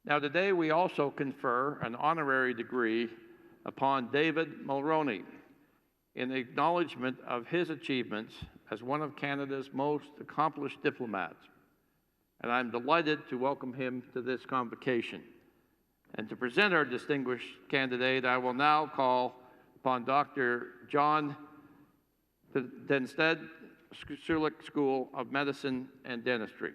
Now, today we also confer an honorary degree upon David Mulroney in acknowledgement of his achievements as one of Canada's most accomplished diplomats. And I'm delighted to welcome him to this convocation. And to present our distinguished candidate, I will now call upon Dr. John Denstead, Sulick School of Medicine and Dentistry.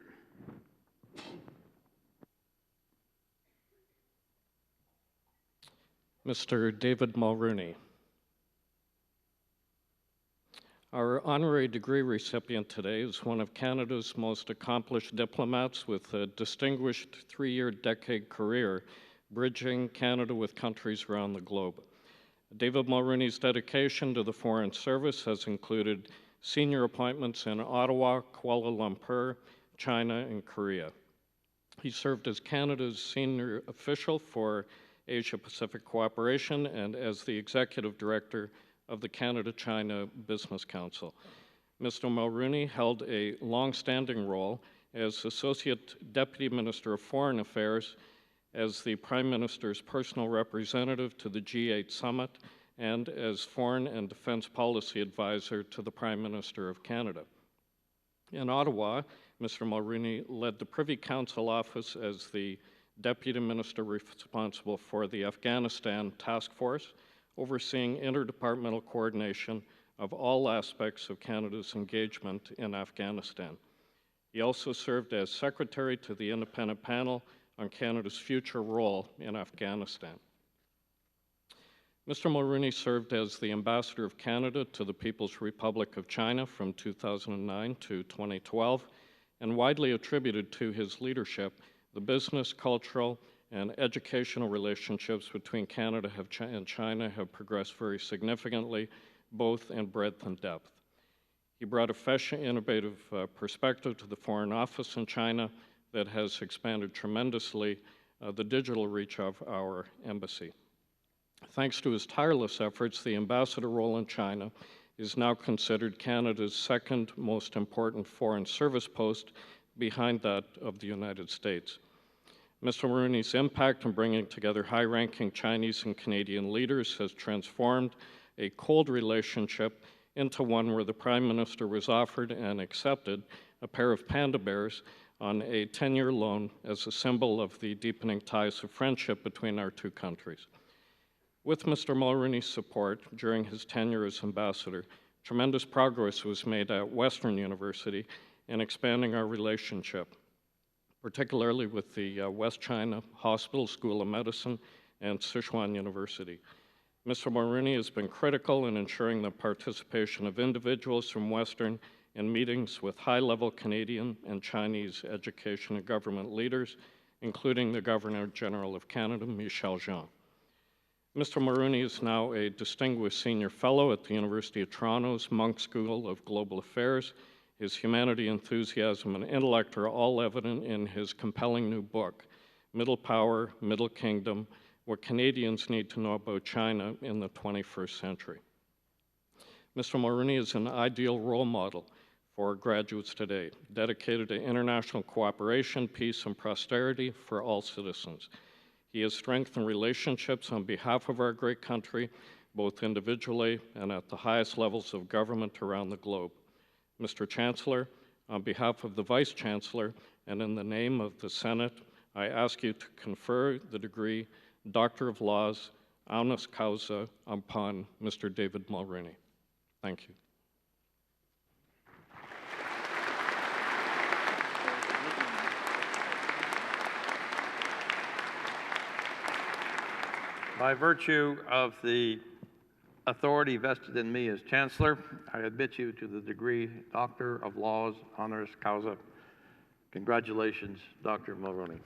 Mr. David Mulroney. Our honorary degree recipient today is one of Canada's most accomplished diplomats with a distinguished three-year decade career bridging Canada with countries around the globe. David Mulroney's dedication to the Foreign Service has included senior appointments in Ottawa, Kuala Lumpur, China, and Korea. He served as Canada's senior official for Asia-Pacific Cooperation and as the executive director of the Canada-China Business Council. Mr. Mulroney held a long-standing role as Associate Deputy Minister of Foreign Affairs, as the Prime Minister's personal representative to the G8 Summit, and as Foreign and Defense Policy Advisor to the Prime Minister of Canada. In Ottawa, Mr. Mulroney led the Privy Council office as the Deputy Minister responsible for the Afghanistan Task Force, overseeing interdepartmental coordination of all aspects of Canada's engagement in Afghanistan. He also served as Secretary to the Independent Panel on Canada's future role in Afghanistan. Mr. Mulroney served as the Ambassador of Canada to the People's Republic of China from 2009 to 2012, and widely attributed to his leadership, the business, cultural, and educational relationships between Canada and China have progressed very significantly, both in breadth and depth. He brought a fresh, innovative perspective to the Foreign Office in China that has expanded tremendously the digital reach of our embassy. Thanks to his tireless efforts, the ambassador role in China is now considered Canada's second most important foreign service post, behind that of the United States. Mr. Mulroney's impact in bringing together high-ranking Chinese and Canadian leaders has transformed a cold relationship into one where the Prime Minister was offered and accepted a pair of panda bears on a 10-year loan as a symbol of the deepening ties of friendship between our two countries. With Mr. Mulroney's support during his tenure as ambassador, tremendous progress was made at Western University in expanding our relationship, particularly with the West China Hospital School of Medicine and Sichuan University. Mr. Mulroney has been critical in ensuring the participation of individuals from Western in meetings with high-level Canadian and Chinese education and government leaders, including the Governor-General of Canada, Michel Jean. Mr. Mulroney is now a distinguished senior fellow at the University of Toronto's Munk School of Global Affairs. His humanity, enthusiasm, and intellect are all evident in his compelling new book, Middle Power, Middle Kingdom, What Canadians Need to Know About China in the 21st Century. Mr. Mulroney is an ideal role model for graduates today, dedicated to international cooperation, peace, and prosperity for all citizens. He has strengthened relationships on behalf of our great country, both individually and at the highest levels of government around the globe. Mr. Chancellor, on behalf of the Vice Chancellor and in the name of the Senate, I ask you to confer the degree Doctor of Laws, Honoris Causa, upon Mr. David Mulroney. Thank you. By virtue of the authority vested in me as Chancellor, I admit you to the degree Doctor of Laws, Honoris Causa. Congratulations, Dr. Mulroney.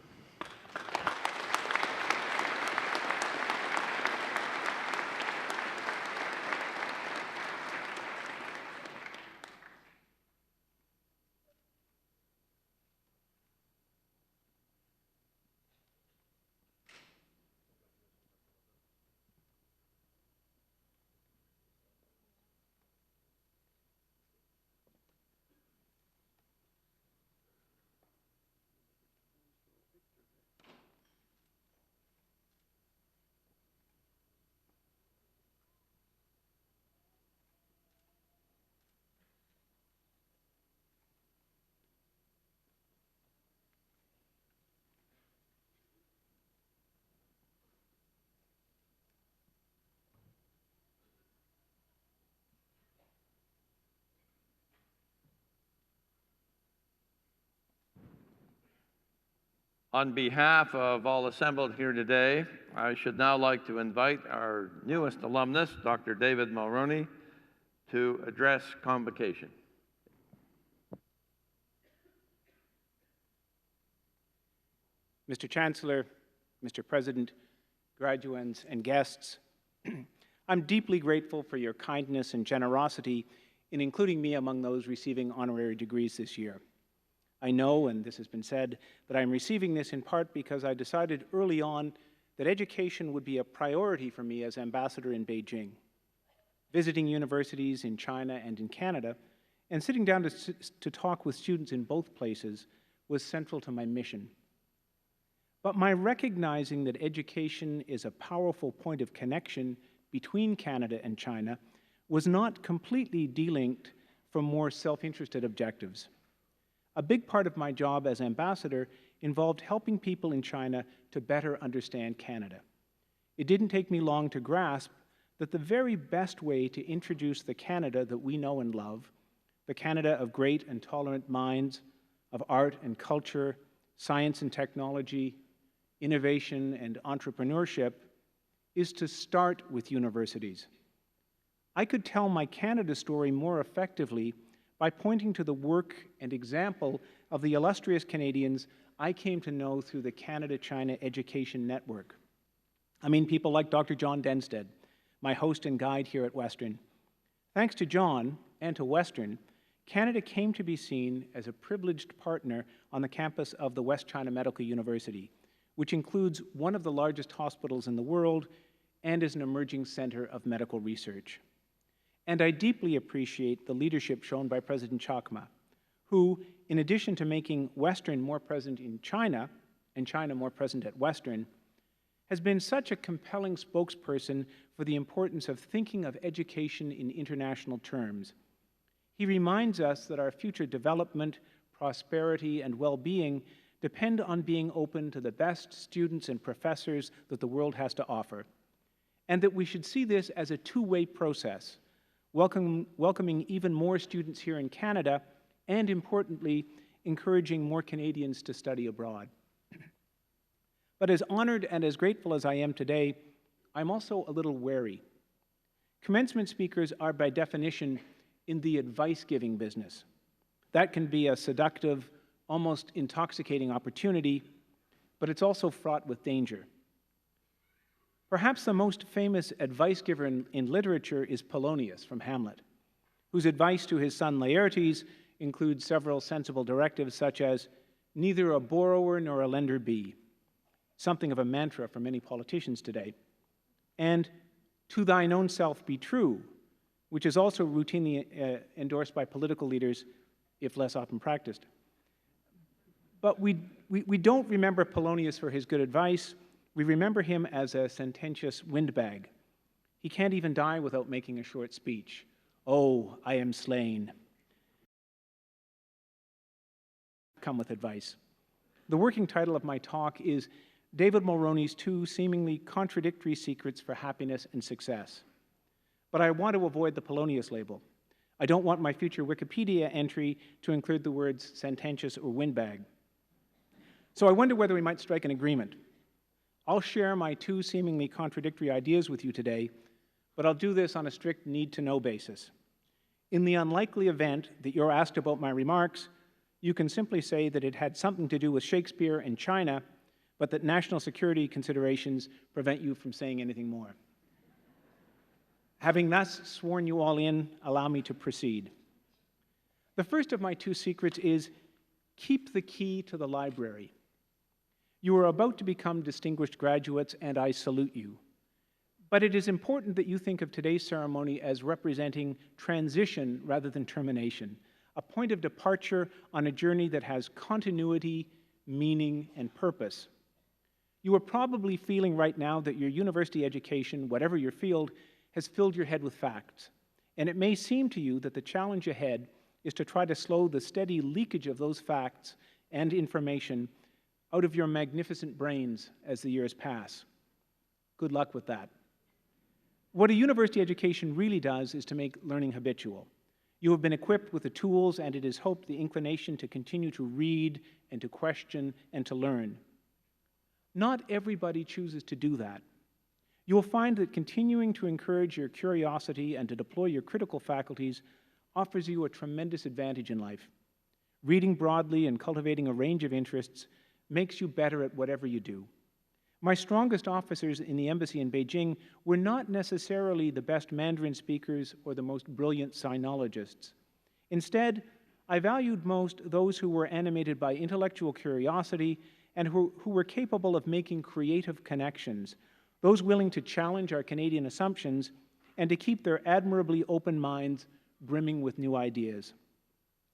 On behalf of all assembled here today, I should now like to invite our newest alumnus, Dr. David Mulroney, to address Convocation. Mr. Chancellor, Mr. President, graduands, and guests, I'm deeply grateful for your kindness and generosity in including me among those receiving honorary degrees this year. I know, and this has been said, that I'm receiving this in part because I decided early on that education would be a priority for me as ambassador in Beijing. Visiting universities in China and in Canada, and sitting down to talk with students in both places was central to my mission. But my recognizing that education is a powerful point of connection between Canada and China was not completely delinked from more self-interested objectives. A big part of my job as ambassador involved helping people in China to better understand Canada. It didn't take me long to grasp that the very best way to introduce the Canada that we know and love, the Canada of great and tolerant minds, of art and culture, science and technology, innovation and entrepreneurship, is to start with universities. I could tell my Canada story more effectively by pointing to the work and example of the illustrious Canadians I came to know through the Canada-China Education Network. I mean people like Dr. John Denstead, my host and guide here at Western. Thanks to John and to Western, Canada came to be seen as a privileged partner on the campus of the West China Medical University, which includes one of the largest hospitals in the world and is an emerging center of medical research. And I deeply appreciate the leadership shown by President Chakma, who, in addition to making Western more present in China, and China more present at Western, has been such a compelling spokesperson for the importance of thinking of education in international terms. He reminds us that our future development, prosperity, and well-being depend on being open to the best students and professors that the world has to offer, and that we should see this as a two-way process, welcoming even more students here in Canada, and importantly, encouraging more Canadians to study abroad. But as honored and as grateful as I am today, I'm also a little wary. Commencement speakers are by definition in the advice-giving business. That can be a seductive, almost intoxicating opportunity, but it's also fraught with danger. Perhaps the most famous advice giver in literature is Polonius from Hamlet, whose advice to his son Laertes includes several sensible directives such as, "Neither a borrower nor a lender be," something of a mantra for many politicians today, and "To thine own self be true," which is also routinely endorsed by political leaders, if less often practiced. But we don't remember Polonius for his good advice. We remember him as a sententious windbag. He can't even die without making a short speech. "Oh, I am slain." Come with advice. The working title of my talk is David Mulroney's Two Seemingly Contradictory Secrets for Happiness and Success. But I want to avoid the Polonius label. I don't want my future Wikipedia entry to include the words sententious or windbag. So I wonder whether we might strike an agreement. I'll share my two seemingly contradictory ideas with you today, but I'll do this on a strict need-to-know basis. In the unlikely event that you're asked about my remarks, you can simply say that it had something to do with Shakespeare and China, but that national security considerations prevent you from saying anything more. Having thus sworn you all in, allow me to proceed. The first of my two secrets is keep the key to the library. You are about to become distinguished graduates, and I salute you. But it is important that you think of today's ceremony as representing transition rather than termination, a point of departure on a journey that has continuity, meaning, and purpose. You are probably feeling right now that your university education, whatever your field, has filled your head with facts. And it may seem to you that the challenge ahead is to try to slow the steady leakage of those facts and information out of your magnificent brains as the years pass. Good luck with that. What a university education really does is to make learning habitual. You have been equipped with the tools, and it is hoped the inclination to continue to read and to question and to learn. Not everybody chooses to do that. You will find that continuing to encourage your curiosity and to deploy your critical faculties offers you a tremendous advantage in life. Reading broadly and cultivating a range of interests makes you better at whatever you do. My strongest officers in the embassy in Beijing were not necessarily the best Mandarin speakers or the most brilliant sinologists. Instead, I valued most those who were animated by intellectual curiosity and who were capable of making creative connections, those willing to challenge our Canadian assumptions and to keep their admirably open minds brimming with new ideas.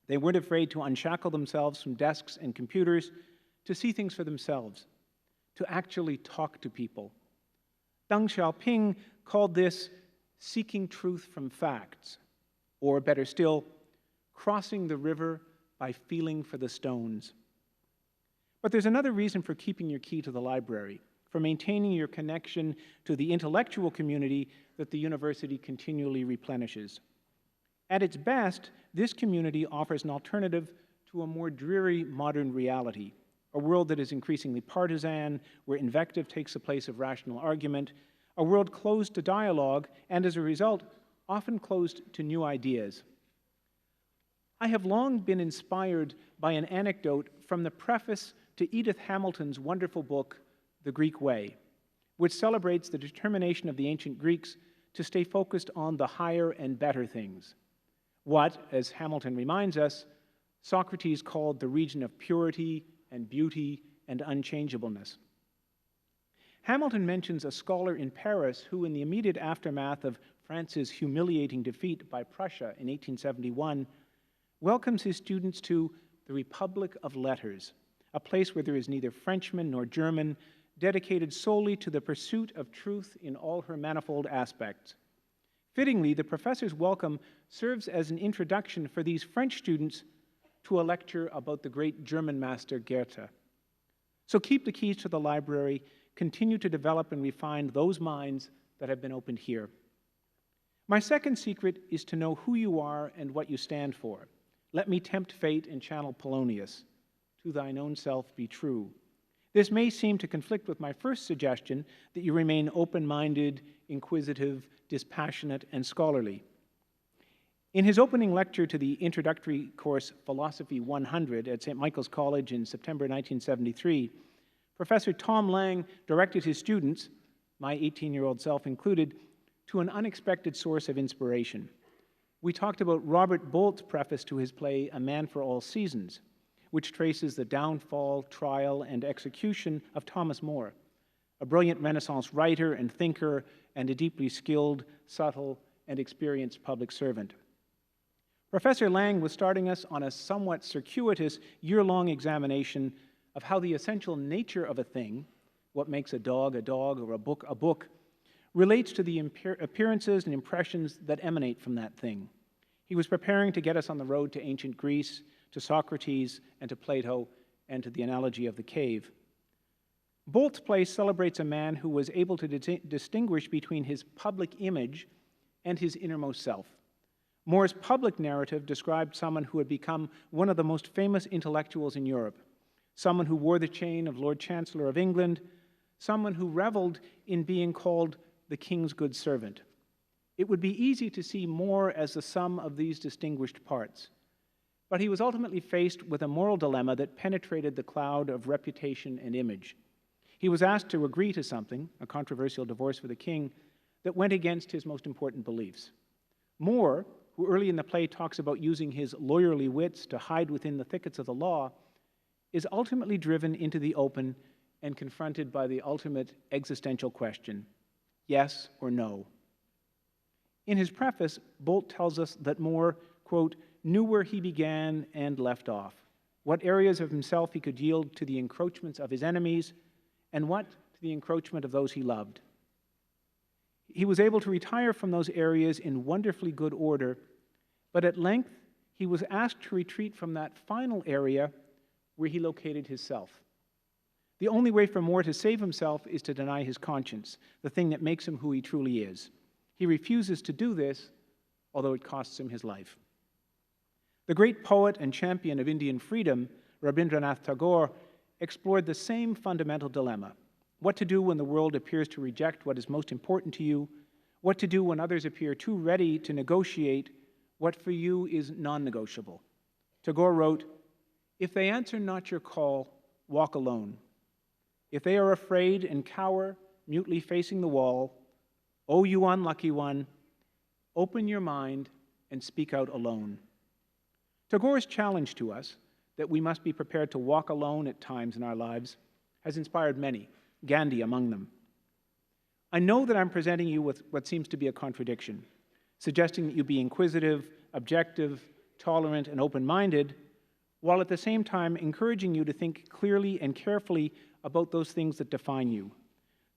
They weren't afraid to unshackle themselves from desks and computers, to see things for themselves, to actually talk to people. Deng Xiaoping called this seeking truth from facts, or better still, crossing the river by feeling for the stones. But there's another reason for keeping your key to the library, for maintaining your connection to the intellectual community that the university continually replenishes. At its best, this community offers an alternative to a more dreary modern reality, a world that is increasingly partisan, where invective takes the place of rational argument, a world closed to dialogue, and as a result, often closed to new ideas. I have long been inspired by an anecdote from the preface to Edith Hamilton's wonderful book, The Greek Way, which celebrates the determination of the ancient Greeks to stay focused on the higher and better things. What, as Hamilton reminds us, Socrates called the region of purity and beauty and unchangeableness. Hamilton mentions a scholar in Paris who, in the immediate aftermath of France's humiliating defeat by Prussia in 1871, welcomes his students to the Republic of Letters, a place where there is neither Frenchman nor German, dedicated solely to the pursuit of truth in all her manifold aspects. Fittingly, the professor's welcome serves as an introduction for these French students to a lecture about the great German master Goethe. So keep the keys to the library, continue to develop and refine those minds that have been opened here. My second secret is to know who you are and what you stand for. Let me tempt fate and channel Polonius. To thine own self be true. This may seem to conflict with my first suggestion that you remain open-minded, inquisitive, dispassionate, and scholarly. In his opening lecture to the introductory course Philosophy 100 at St. Michael's College in September 1973, Professor Tom Lang directed his students, my 18-year-old self included, to an unexpected source of inspiration. We talked about Robert Bolt's preface to his play A Man for All Seasons, which traces the downfall, trial, and execution of Thomas More, a brilliant Renaissance writer and thinker and a deeply skilled, subtle, and experienced public servant. Professor Lang was starting us on a somewhat circuitous year-long examination of how the essential nature of a thing, what makes a dog or a book, relates to the appearances and impressions that emanate from that thing. He was preparing to get us on the road to ancient Greece, to Socrates, and to Plato, and to the analogy of the cave. Bolt's play celebrates a man who was able to distinguish between his public image and his innermost self. More's public narrative described someone who had become one of the most famous intellectuals in Europe, someone who wore the chain of Lord Chancellor of England, someone who reveled in being called the king's good servant. It would be easy to see More as the sum of these distinguished parts, but he was ultimately faced with a moral dilemma that penetrated the cloud of reputation and image. He was asked to agree to something, a controversial divorce for the king, that went against his most important beliefs. More, who early in the play talks about using his lawyerly wits to hide within the thickets of the law, is ultimately driven into the open and confronted by the ultimate existential question, yes or no. In his preface, Bolt tells us that More, quote, knew where he began and left off, what areas of himself he could yield to the encroachments of his enemies, and what to the encroachment of those he loved. He was able to retire from those areas in wonderfully good order, but at length he was asked to retreat from that final area where he located his self. The only way for More to save himself is to deny his conscience, the thing that makes him who he truly is. He refuses to do this, although it costs him his life. The great poet and champion of Indian freedom, Rabindranath Tagore, explored the same fundamental dilemma. what to do when the world appears to reject what is most important to you, what to do when others appear too ready to negotiate what for you is non-negotiable. Tagore wrote, "If they answer not your call, walk alone. If they are afraid and cower, mutely facing the wall, O you unlucky one, open your mind and speak out alone." Tagore's challenge to us, that we must be prepared to walk alone at times in our lives, has inspired many, Gandhi among them. I know that I'm presenting you with what seems to be a contradiction, suggesting that you be inquisitive, objective, tolerant, and open-minded, while at the same time encouraging you to think clearly and carefully about those things that define you,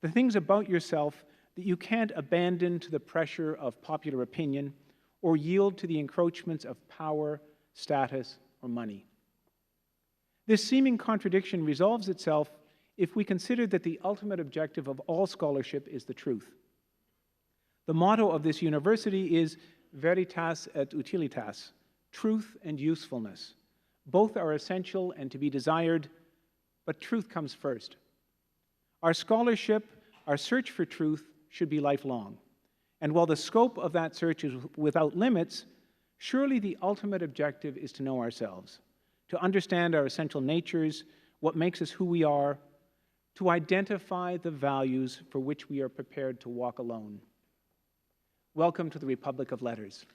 the things about yourself that you can't abandon to the pressure of popular opinion or yield to the encroachments of power, status, or money. This seeming contradiction resolves itself if we consider that the ultimate objective of all scholarship is the truth. The motto of this university is veritas et utilitas, truth and usefulness. Both are essential and to be desired, but truth comes first. Our scholarship, our search for truth, should be lifelong. And while the scope of that search is without limits, surely the ultimate objective is to know ourselves, to understand our essential natures, what makes us who we are, to identify the values for which we are prepared to walk alone. Welcome to the Republic of Letters.